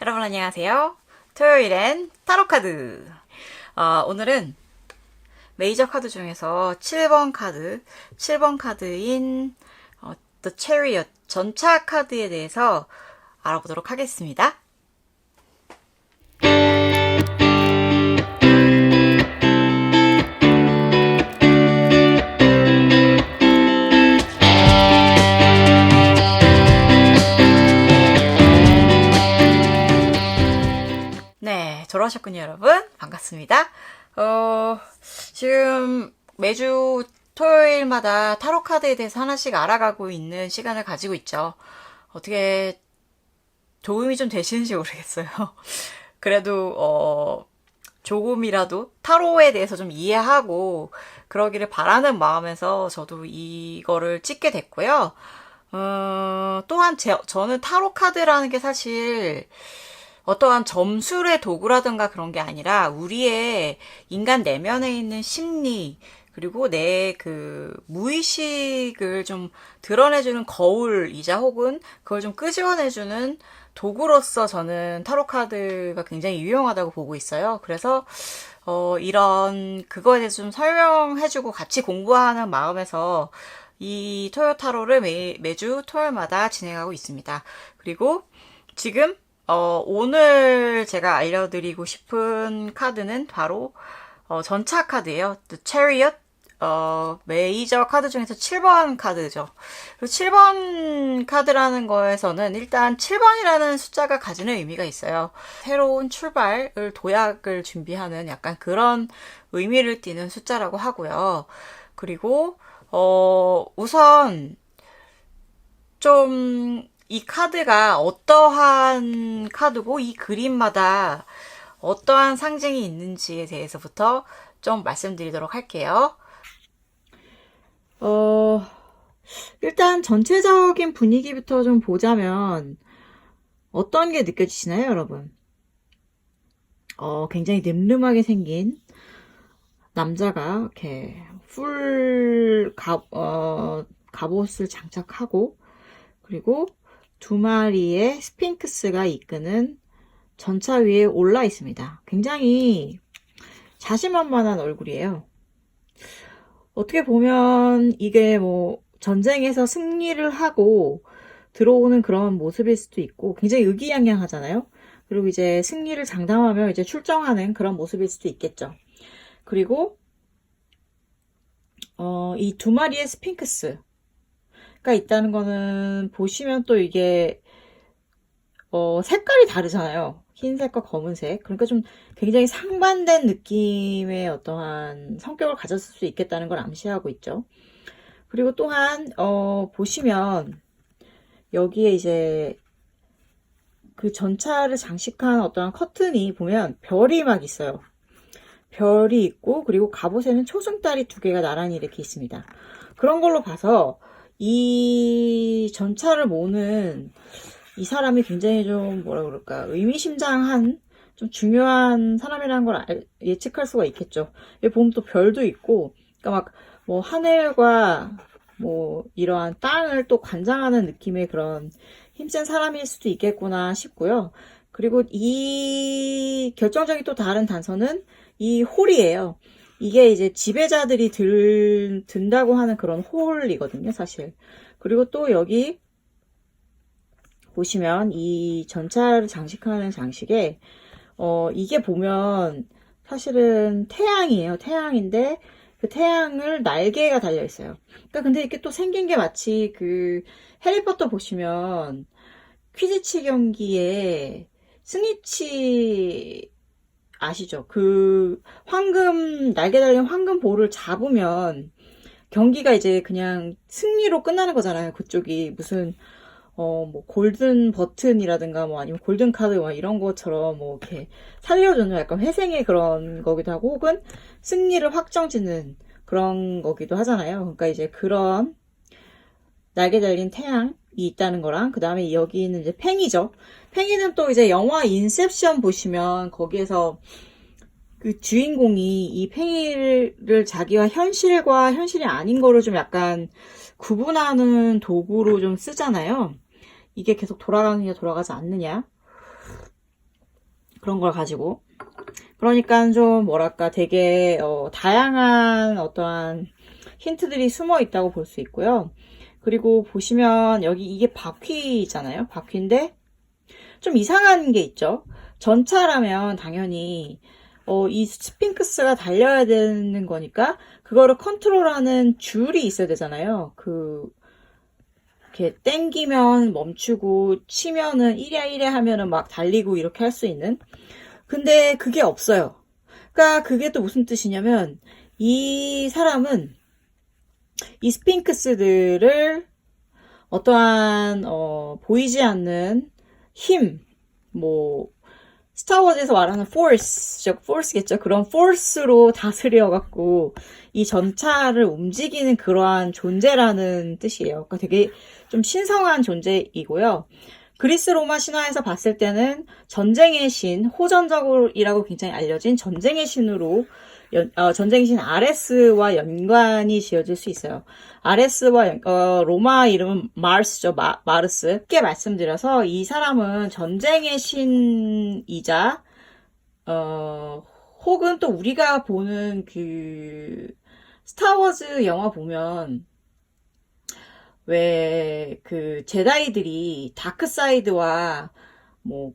여러분 안녕하세요. 토요일엔 타로카드. 오늘은 메이저 카드 중에서 7번 카드인 The Chariot 전차 카드에 대해서 알아보도록 하겠습니다. 네, 돌아오셨군요, 여러분. 반갑습니다. 지금 매주 토요일마다 타로 카드에 대해서 하나씩 알아가고 있는 시간을 가지고 있죠. 어떻게 도움이 좀 되시는지 모르겠어요. 그래도 조금이라도 타로에 대해서 좀 이해하고 그러기를 바라는 마음에서 저도 이거를 찍게 됐고요. 또한 저는 타로 카드라는 게 사실 어떠한 점술의 도구라든가 그런 게 아니라 우리의 인간 내면에 있는 심리, 그리고 내 그 무의식을 좀 드러내주는 거울이자 혹은 그걸 좀 끄집어내주는 도구로서 저는 타로 카드가 굉장히 유용하다고 보고 있어요. 그래서 이런 그거에 대해서 좀 설명해주고 같이 공부하는 마음에서 이 토요 타로를 매주 토요일마다 진행하고 있습니다. 그리고 지금 오늘 제가 알려드리고 싶은 카드는 바로 전차 카드예요. The Chariot 메이저 카드 중에서 7번 카드죠. 7번 카드라는 거에서는 일단 7번이라는 숫자가 가지는 의미가 있어요. 새로운 출발을 도약을 준비하는 약간 그런 의미를 띠는 숫자라고 하고요. 그리고 우선 좀 이 카드가 어떠한 카드고 이 그림마다 어떠한 상징이 있는지에 대해서부터 좀 말씀드리도록 할게요. 일단 전체적인 분위기부터 좀 보자면 어떤 게 느껴지시나요, 여러분? 굉장히 늠름하게 생긴 남자가 이렇게 갑옷을 장착하고 그리고 두 마리의 스핑크스가 이끄는 전차 위에 올라 있습니다. 굉장히 자신만만한 얼굴이에요. 어떻게 보면 이게 뭐 전쟁에서 승리를 하고 들어오는 그런 모습일 수도 있고 굉장히 의기양양하잖아요. 그리고 이제 승리를 장담하며 이제 출정하는 그런 모습일 수도 있겠죠. 그리고 이 두 마리의 스핑크스 가 있다는 거는 보시면 또 이게 색깔이 다르잖아요. 흰색과 검은색. 그러니까 좀 굉장히 상반된 느낌의 어떠한 성격을 가졌을 수 있겠다는 걸 암시하고 있죠. 그리고 또한 보시면 여기에 이제 그 전차를 장식한 어떠한 커튼이 보면 별이 막 있어요. 별이 있고 그리고 갑옷에는 초승달이 두 개가 나란히 이렇게 있습니다. 그런 걸로 봐서 이 전차를 모는 이 사람이 굉장히 좀 뭐라 그럴까 의미심장한 좀 중요한 사람이라는 걸 예측할 수가 있겠죠. 여기 보면 또 별도 있고 그러니까 막 뭐 하늘과 뭐 이러한 땅을 또 관장하는 느낌의 그런 힘센 사람일 수도 있겠구나 싶고요. 그리고 이 결정적인 또 다른 단서는 이 홀이에요. 이게 이제 지배자들이 든다고 하는 그런 홀이거든요, 사실. 그리고 또 여기 보시면 이 전차를 장식하는 장식에 이게 보면 사실은 태양이에요. 태양인데 그 태양을 날개가 달려 있어요. 그러니까 근데 이게 또 생긴 게 마치 그 해리포터 보시면 퀴디치 경기에 스니치 아시죠? 그 황금 날개 달린 황금 볼을 잡으면 경기가 이제 그냥 승리로 끝나는 거잖아요. 그쪽이 무슨 뭐 골든 버튼이라든가 뭐 아니면 골든 카드 뭐 이런 것처럼 뭐 이렇게 살려주는 약간 회생의 그런 거기도 하고 혹은 승리를 확정짓는 그런 거기도 하잖아요. 그러니까 이제 그런 날개 달린 태양이 있다는 거랑 그 다음에 여기는 이제 팽이죠. 팽이는 또 이제 영화 인셉션 보시면 거기에서 그 주인공이 이 팽이를 자기와 현실과 현실이 아닌 거를 좀 약간 구분하는 도구로 좀 쓰잖아요. 이게 계속 돌아가느냐 돌아가지 않느냐. 그런 걸 가지고. 그러니까 좀 뭐랄까 되게 다양한 어떠한 힌트들이 숨어 있다고 볼 수 있고요. 그리고 보시면 여기 이게 바퀴잖아요. 바퀴인데 좀 이상한 게 있죠. 전차라면 당연히 이 스핑크스가 달려야 되는 거니까 그거를 컨트롤하는 줄이 있어야 되잖아요. 이렇게 땡기면 멈추고 치면은 이랴이랴 하면은 막 달리고 이렇게 할 수 있는. 근데 그게 없어요. 그러니까 그게 또 무슨 뜻이냐면 이 사람은 이 스핑크스들을 어떠한 보이지 않는 힘, 뭐 스타워즈에서 말하는 포스겠죠. 그런 포스로 다스려갖고 이 전차를 움직이는 그러한 존재라는 뜻이에요. 그러니까 되게 좀 신성한 존재이고요. 그리스 로마 신화에서 봤을 때는 전쟁의 신, 호전적이라고 굉장히 알려진 전쟁의 신으로 전쟁의 신 아레스와 연관이 지어질 수 있어요. 아레스와 로마 이름은 마르스죠. 마르스. 쉽게 말씀드려서 이 사람은 전쟁의 신이자 혹은 또 우리가 보는 그 스타워즈 영화 보면 왜 그 제다이들이 다크 사이드와 뭐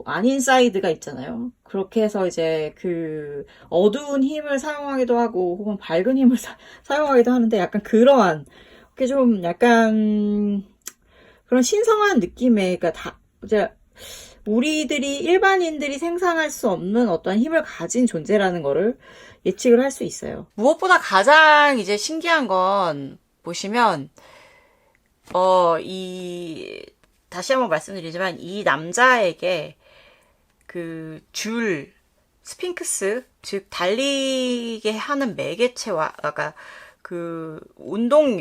아닌 사이드가 있잖아요. 그렇게 해서 이제 그 어두운 힘을 사용하기도 하고 혹은 밝은 힘을 사용하기도 하는데 약간 그러한 그게 좀 약간 그런 신성한 느낌의 그러니까 다 이제 우리들이 일반인들이 생각할 수 없는 어떤 힘을 가진 존재라는 거를 예측을 할 수 있어요. 무엇보다 가장 이제 신기한 건 보시면 다시 한번 말씀드리지만 이 남자에게 그 스핑크스, 즉 달리게 하는 매개체와 아까 그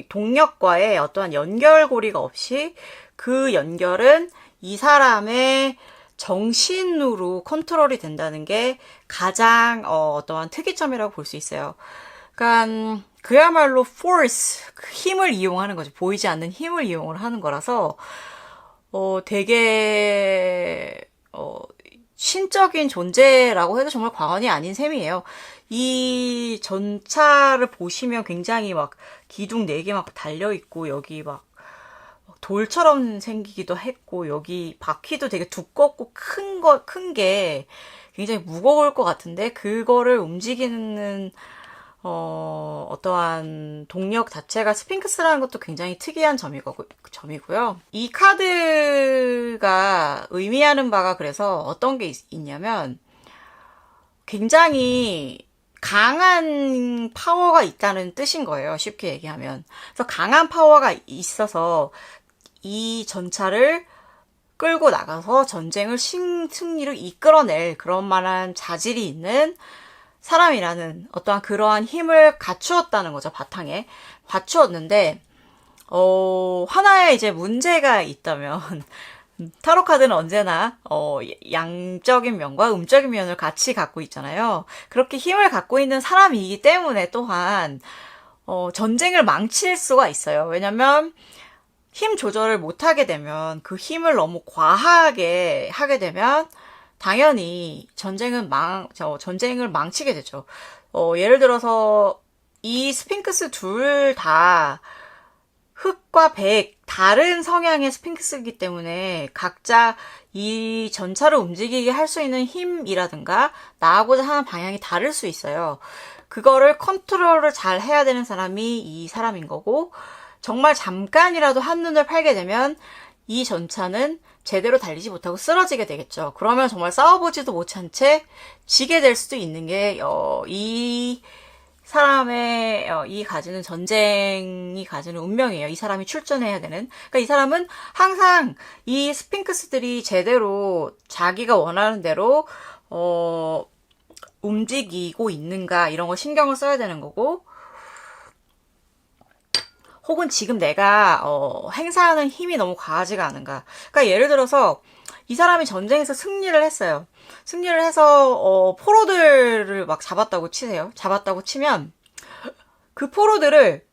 동력과의 어떠한 연결고리가 없이 그 연결은 이 사람의 정신으로 컨트롤이 된다는 게 가장 어떠한 특이점이라고 볼 수 있어요. 그러니까 그야말로 force, 힘을 이용하는 거죠. 보이지 않는 힘을 이용을 하는 거라서 되게 신적인 존재라고 해도 정말 과언이 아닌 셈이에요. 이 전차를 보시면 굉장히 막 기둥 4개 막 달려있고 여기 막 돌처럼 생기기도 했고 여기 바퀴도 되게 두껍고 큰 게 굉장히 무거울 것 같은데 그거를 움직이는 어떠한 동력 자체가 스핑크스라는 것도 굉장히 특이한 점이고요. 이 카드가 의미하는 바가 그래서 어떤 게 있냐면 굉장히 강한 파워가 있다는 뜻인 거예요. 쉽게 얘기하면. 그래서 강한 파워가 있어서 이 전차를 끌고 나가서 전쟁을 승리로 이끌어낼 그런 만한 자질이 있는 사람이라는 어떠한 그러한 힘을 갖추었다는 거죠. 바탕에 갖추었는데 하나의 이제 문제가 있다면 타로 카드는 언제나 양적인 면과 음적인 면을 같이 갖고 있잖아요. 그렇게 힘을 갖고 있는 사람이기 때문에 또한 전쟁을 망칠 수가 있어요. 왜냐면 힘 조절을 못하게 되면 그 힘을 너무 과하게 하게 되면 당연히 전쟁을 망치게 되죠. 예를 들어서 이 스핑크스 둘 다 흑과 백 다른 성향의 스핑크스이기 때문에 각자 이 전차를 움직이게 할 수 있는 힘이라든가 나아가고자 하는 방향이 다를 수 있어요. 그거를 컨트롤을 잘 해야 되는 사람이 이 사람인 거고 정말 잠깐이라도 한눈을 팔게 되면 이 전차는 제대로 달리지 못하고 쓰러지게 되겠죠. 그러면 정말 싸워보지도 못한 채 지게 될 수도 있는 게 이 사람의 이 가지는 전쟁이 가지는 운명이에요. 이 사람이 출전해야 되는. 그러니까 이 사람은 항상 이 스핑크스들이 제대로 자기가 원하는 대로 움직이고 있는가 이런 거 신경을 써야 되는 거고 혹은 지금 내가 행사하는 힘이 너무 과하지가 않은가. 그러니까 예를 들어서 이 사람이 전쟁에서 승리를 했어요. 승리를 해서 포로들을 막 잡았다고 치세요. 잡았다고 치면 그 포로들을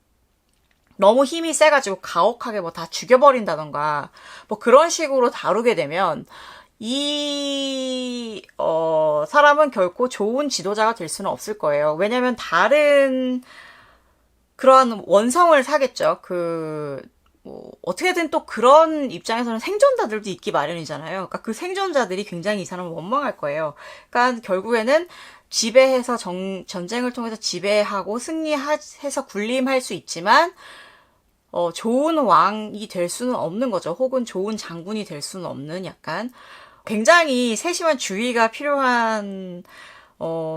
너무 힘이 세가지고 가혹하게 뭐 다 죽여버린다던가 뭐 그런 식으로 다루게 되면 이 사람은 결코 좋은 지도자가 될 수는 없을 거예요. 왜냐면 다른 그러한 원성을 사겠죠. 뭐, 어떻게든 또 그런 입장에서는 생존자들도 있기 마련이잖아요. 그러니까 그 생존자들이 굉장히 이 사람을 원망할 거예요. 그러니까 결국에는 지배해서 전쟁을 통해서 지배하고 승리해서 군림할 수 있지만, 좋은 왕이 될 수는 없는 거죠. 혹은 좋은 장군이 될 수는 없는 약간 굉장히 세심한 주의가 필요한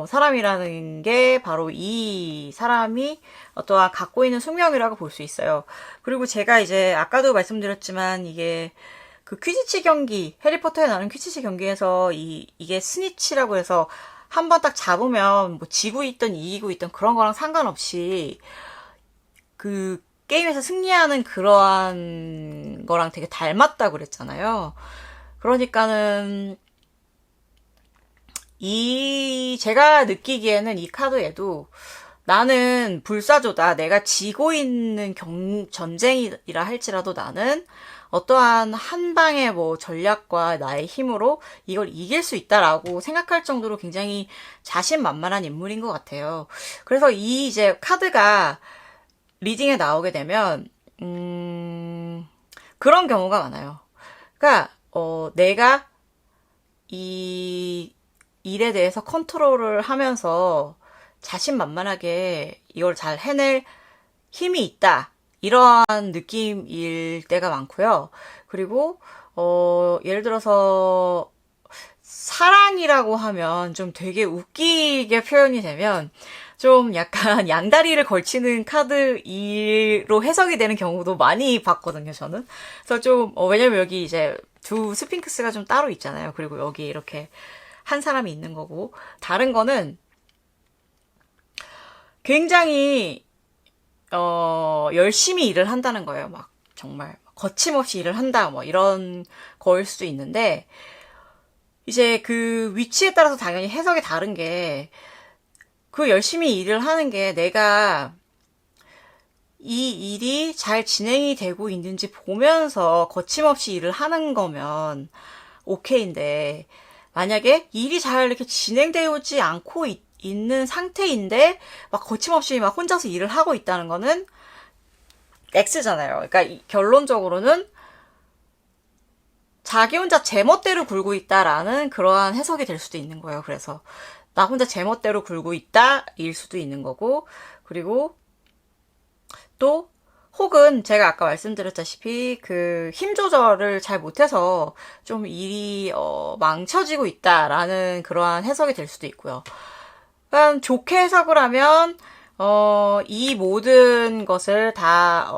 사람이라는 게 바로 이 사람이 어떠한 갖고 있는 숙명이라고 볼 수 있어요. 그리고 제가 이제 아까도 말씀드렸지만 이게 그 퀴디치 경기, 해리포터에 나오는 퀴디치 경기에서 이게 스니치라고 해서 한 번 딱 잡으면 뭐 지고 있던 이기고 있던 그런 거랑 상관없이 그 게임에서 승리하는 그러한 거랑 되게 닮았다고 그랬잖아요. 그러니까는 제가 느끼기에는 이 카드에도 나는 불사조다. 내가 지고 있는 전쟁이라 할지라도 나는 어떠한 한 방의 뭐 전략과 나의 힘으로 이걸 이길 수 있다라고 생각할 정도로 굉장히 자신만만한 인물인 것 같아요. 그래서 이 이제 카드가 리딩에 나오게 되면, 그런 경우가 많아요. 그러니까, 내가 이 일에 대해서 컨트롤을 하면서 자신만만하게 이걸 잘 해낼 힘이 있다. 이러한 느낌일 때가 많고요. 그리고, 예를 들어서, 사랑이라고 하면 좀 되게 웃기게 표현이 되면, 좀 약간 양다리를 걸치는 카드로 해석이 되는 경우도 많이 봤거든요, 저는. 그래서 좀, 왜냐면 여기 이제 두 스핑크스가 좀 따로 있잖아요. 그리고 여기 이렇게 한 사람이 있는 거고. 다른 거는 굉장히, 열심히 일을 한다는 거예요. 막, 정말. 거침없이 일을 한다, 뭐, 이런 거일 수도 있는데, 이제 그 위치에 따라서 당연히 해석이 다른 게, 그 열심히 일을 하는 게 내가 이 일이 잘 진행이 되고 있는지 보면서 거침없이 일을 하는 거면 오케이인데, 만약에 일이 잘 이렇게 진행되지 않고 있는 상태인데 막 거침없이 막 혼자서 일을 하고 있다는 거는 X잖아요. 그러니까 결론적으로는 자기 혼자 제멋대로 굴고 있다라는 그러한 해석이 될 수도 있는 거예요. 그래서 나 혼자 제멋대로 굴고 있다 일 수도 있는 거고, 그리고 또 혹은 제가 아까 말씀드렸다시피 그 힘 조절을 잘 못해서 좀 일이 망쳐지고 있다라는 그러한 해석이 될 수도 있고요. 그러니까 좋게 해석을 하면 이 모든 것을 다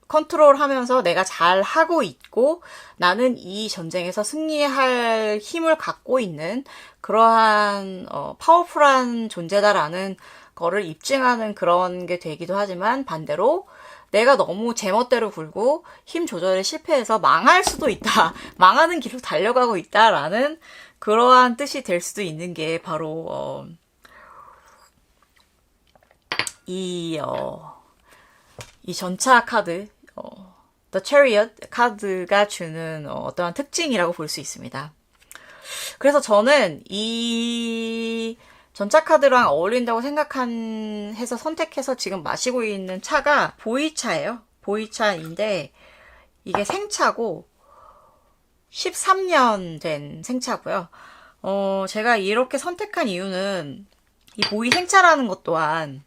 컨트롤하면서 내가 잘 하고 있고 나는 이 전쟁에서 승리할 힘을 갖고 있는 그러한 파워풀한 존재다라는 거를 입증하는 그런 게 되기도 하지만, 반대로 내가 너무 제멋대로 굴고 힘 조절에 실패해서 망할 수도 있다. 망하는 길로 달려가고 있다라는 그러한 뜻이 될 수도 있는 게 바로 이 전차 카드, The Chariot 카드가 주는 어떠한 특징이라고 볼 수 있습니다. 그래서 저는 이 전차 카드랑 어울린다고 해서 선택해서 지금 마시고 있는 차가 보이차예요. 보이차인데 이게 생차고 13년 된 생차고요. 제가 이렇게 선택한 이유는 이 보이 생차라는 것 또한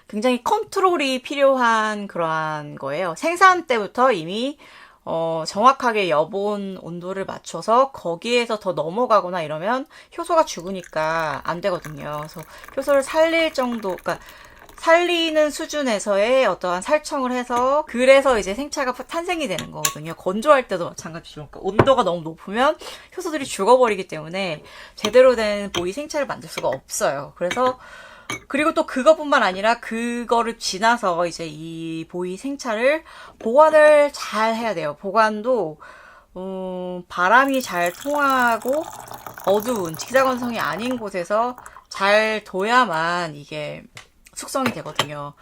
굉장히 컨트롤이 필요한 그러한 거예요. 생산 때부터 이미 정확하게 여본 온도를 맞춰서 거기에서 더 넘어가거나 이러면 효소가 죽으니까 안 되거든요. 그래서 효소를 살릴 정도, 그러니까 살리는 수준에서의 어떠한 살청을 해서, 그래서 이제 생차가 탄생이 되는 거거든요. 건조할 때도 마찬가지로. 그러니까 온도가 너무 높으면 효소들이 죽어버리기 때문에 제대로 된 보이 생차를 만들 수가 없어요. 그리고 또 그것뿐만 아니라 그거를 지나서 이제 이 보이 생차를 보관을 잘 해야 돼요. 보관도 바람이 잘 통하고 어두운 직사광선이 아닌 곳에서 잘 둬야만 이게 숙성이 되거든요.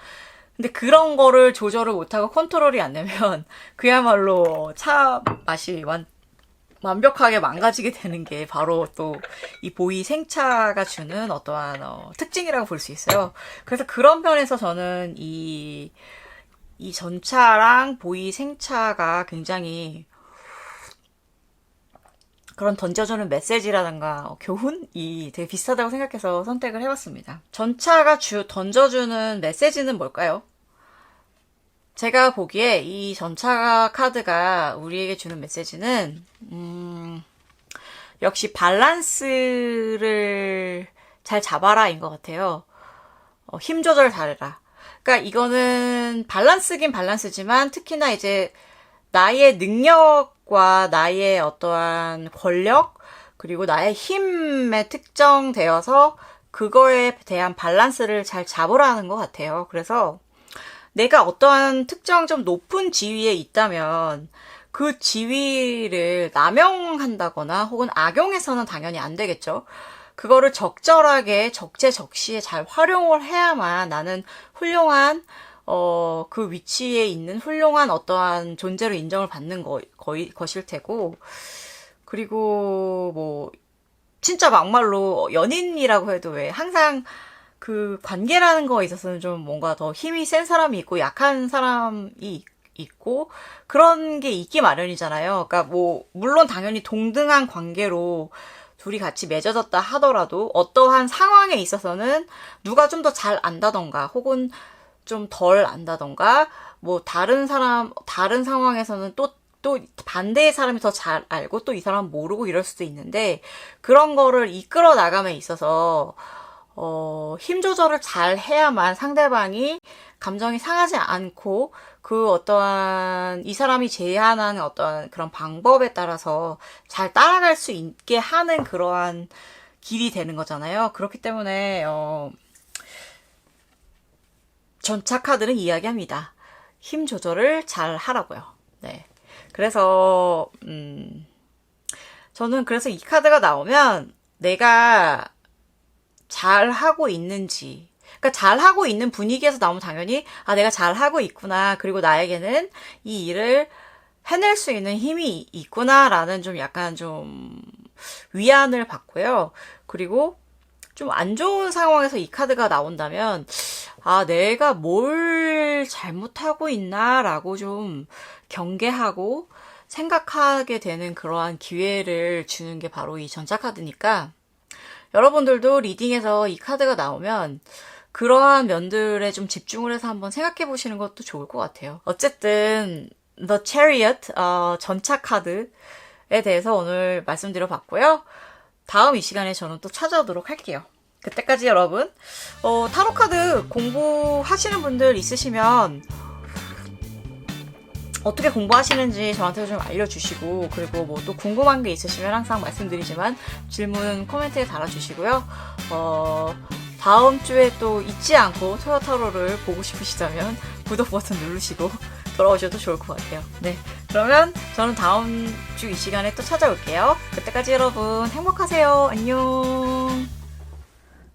근데 그런 거를 조절을 못하고 컨트롤이 안 되면 그야말로 차 맛이 완벽하게 망가지게 되는 게 바로 또 이 보이 생차가 주는 어떠한 특징이라고 볼 수 있어요. 그래서 그런 면에서 저는 이 전차랑 보이 생차가 굉장히 그런 던져주는 메시지라든가 교훈이 되게 비슷하다고 생각해서 선택을 해봤습니다. 전차가 던져주는 메시지는 뭘까요? 제가 보기에 이 전차 카드가 우리에게 주는 메시지는 역시 밸런스를 잘 잡아라인 것 같아요. 힘 조절 잘해라. 그러니까 이거는 밸런스긴 밸런스지만 특히나 이제 나의 능력과 나의 어떠한 권력 그리고 나의 힘에 특정되어서 그거에 대한 밸런스를 잘 잡으라는 것 같아요. 그래서 내가 어떠한 특정 좀 높은 지위에 있다면 그 지위를 남용한다거나 혹은 악용해서는 당연히 안 되겠죠. 그거를 적절하게 적재적시에 잘 활용을 해야만 나는 훌륭한 그 위치에 있는 훌륭한 어떠한 존재로 인정을 받는 것일 테고, 그리고 뭐 진짜 막말로 연인이라고 해도 왜 항상 그 관계라는 거에 있어서는 좀 뭔가 더 힘이 센 사람이 있고 약한 사람이 있고 그런 게 있기 마련이잖아요. 그러니까 뭐 물론 당연히 동등한 관계로 둘이 같이 맺어졌다 하더라도 어떠한 상황에 있어서는 누가 좀 더 잘 안다던가 혹은 좀 덜 안다던가 뭐 다른 상황에서는 또 반대의 사람이 더 잘 알고 또 이 사람 모르고 이럴 수도 있는데 그런 거를 이끌어 나감에 있어서 힘 조절을 잘 해야만 상대방이 감정이 상하지 않고 그 어떠한 이 사람이 제안하는 어떠한 그런 방법에 따라서 잘 따라갈 수 있게 하는 그러한 길이 되는 거잖아요. 그렇기 때문에 전차 카드는 이야기합니다. 힘 조절을 잘 하라고요. 네. 그래서 저는 그래서 이 카드가 나오면 내가 잘하고 있는지, 그러니까 잘하고 있는 분위기에서 나오면 당연히 내가 잘하고 있구나, 그리고 나에게는 이 일을 해낼 수 있는 힘이 있구나라는 좀 약간 좀 위안을 받고요. 그리고 좀 안 좋은 상황에서 이 카드가 나온다면 내가 뭘 잘못하고 있나라고 좀 경계하고 생각하게 되는 그러한 기회를 주는 게 바로 이 전차 카드니까 여러분들도 리딩에서 이 카드가 나오면 그러한 면들에 좀 집중을 해서 한번 생각해 보시는 것도 좋을 것 같아요. 어쨌든 The Chariot 전차 카드에 대해서 오늘 말씀드려 봤고요. 다음 이 시간에 저는 또 찾아오도록 할게요. 그때까지 여러분 타로 카드 공부하시는 분들 있으시면 어떻게 공부하시는지 저한테 좀 알려주시고 그리고 뭐 또 궁금한 게 있으시면 항상 말씀드리지만 질문 코멘트에 달아주시고요. 다음 주에 또 잊지 않고 토요타로를 보고 싶으시다면 구독 버튼 누르시고 돌아오셔도 좋을 것 같아요. 네, 그러면 저는 다음 주 이 시간에 또 찾아올게요. 그때까지 여러분 행복하세요. 안녕.